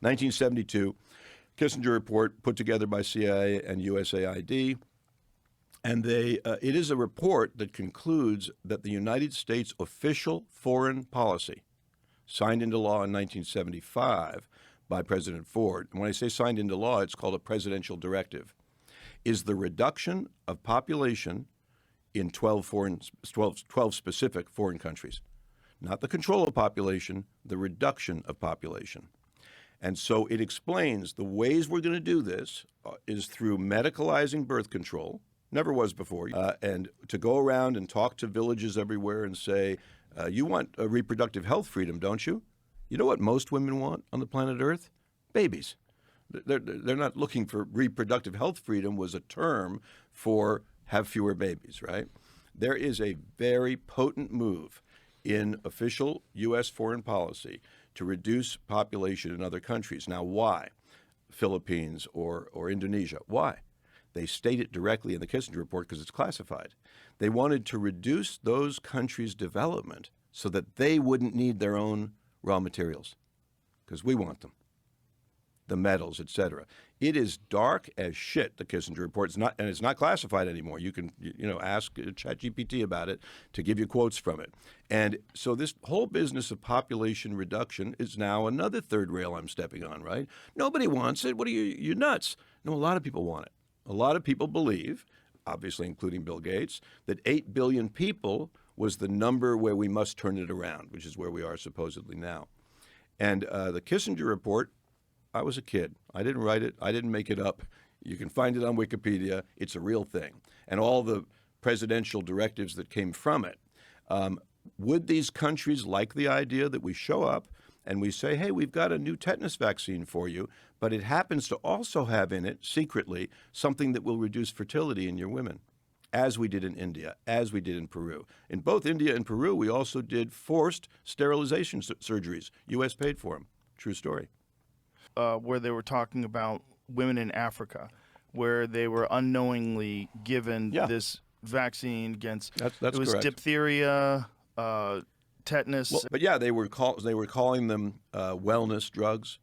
1972, Kissinger report put together by CIA and USAID. And it is a report that concludes that the United States official foreign policy, signed into law in 1975 by President Ford, and when I say signed into law, it's called a presidential directive, is the reduction of population in 12 specific foreign countries. Not the control of population, the reduction of population. And so it explains the ways we're going to do this is through medicalizing birth control, never was before, and to go around and talk to villages everywhere and say, you want a reproductive health freedom, don't you? You know what most women want on the planet Earth? Babies. They're not looking for reproductive health freedom was a term for have fewer babies, right? There is a very potent move in official U.S. foreign policy to reduce population in other countries. Now, why? Philippines or Indonesia. Why? They state it directly in the Kissinger report because it's classified. They wanted to reduce those countries' development so that they wouldn't need their own raw materials, because we want them, the metals, etc. It is dark as shit, the Kissinger report. It's not classified anymore. You can ask ChatGPT about it to give you quotes from it. And so this whole business of population reduction is now another third rail I'm stepping on, right? Nobody wants it. What are you nuts? No, a lot of people want it. A lot of people believe, obviously including Bill Gates, that 8 billion people was the number where we must turn it around, which is where we are supposedly now. And the Kissinger report, I was a kid. I didn't write it. I didn't make it up. You can find it on Wikipedia. It's a real thing. And all the presidential directives that came from it. Would these countries like the idea that we show up and we say, hey, we've got a new tetanus vaccine for you, but it happens to also have in it, secretly, something that will reduce fertility in your women, as we did in India, as we did in Peru. In both India and Peru, we also did forced sterilization surgeries. U.S. paid for them. True story. Where they were talking about women in Africa, where they were unknowingly given this vaccine against that's it was correct. Diphtheria, tetanus. Well, but yeah, they were calling them wellness drugs.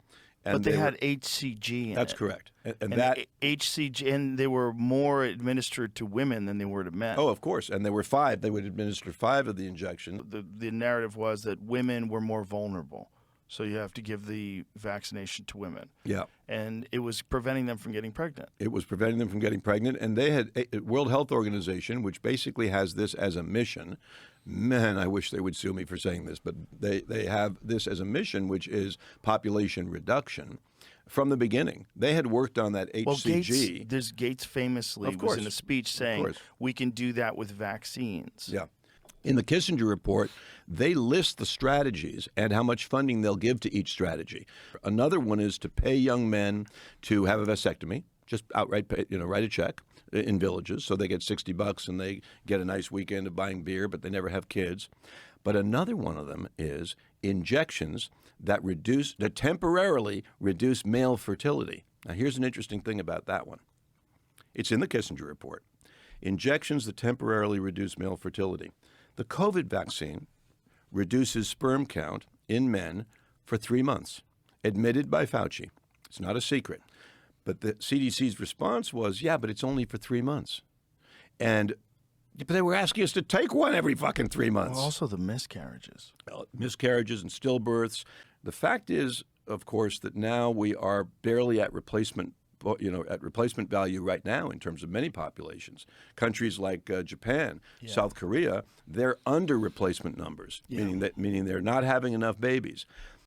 And but they had HCG in That's it. correct. And that HCG, and they were more administered to women than they were to men. Oh, of course. And there were 5. They would administer 5 of the injections. The narrative was that women were more vulnerable. So you have to give the vaccination to women. Yeah. And it was preventing them from getting pregnant. It was preventing them from getting pregnant. And they had a World Health Organization, which basically has this as a mission. Man, I wish they would sue me for saying this, but they have this as a mission, which is population reduction. From the beginning, they had worked on that HCG. Well, Gates famously was in a speech saying, we can do that with vaccines. Yeah. In the Kissinger report, they list the strategies and how much funding they'll give to each strategy. Another one is to pay young men to have a vasectomy, just outright pay, write a check in villages, so they get $60 and they get a nice weekend of buying beer, but they never have kids. But another one of them is injections that temporarily reduce male fertility. Now, here's an interesting thing about that one. It's in the Kissinger report. Injections that temporarily reduce male fertility. The COVID vaccine reduces sperm count in men for 3 months, admitted by Fauci. It's not a secret. But the CDC's response was, yeah, but it's only for 3 months. But they were asking us to take one every fucking 3 months. Well, also the miscarriages. Miscarriages and stillbirths. The fact is, of course, that now we are barely at replacement value right now in terms of many populations. Countries like Japan, South Korea, they're under replacement numbers, meaning they're not having enough babies.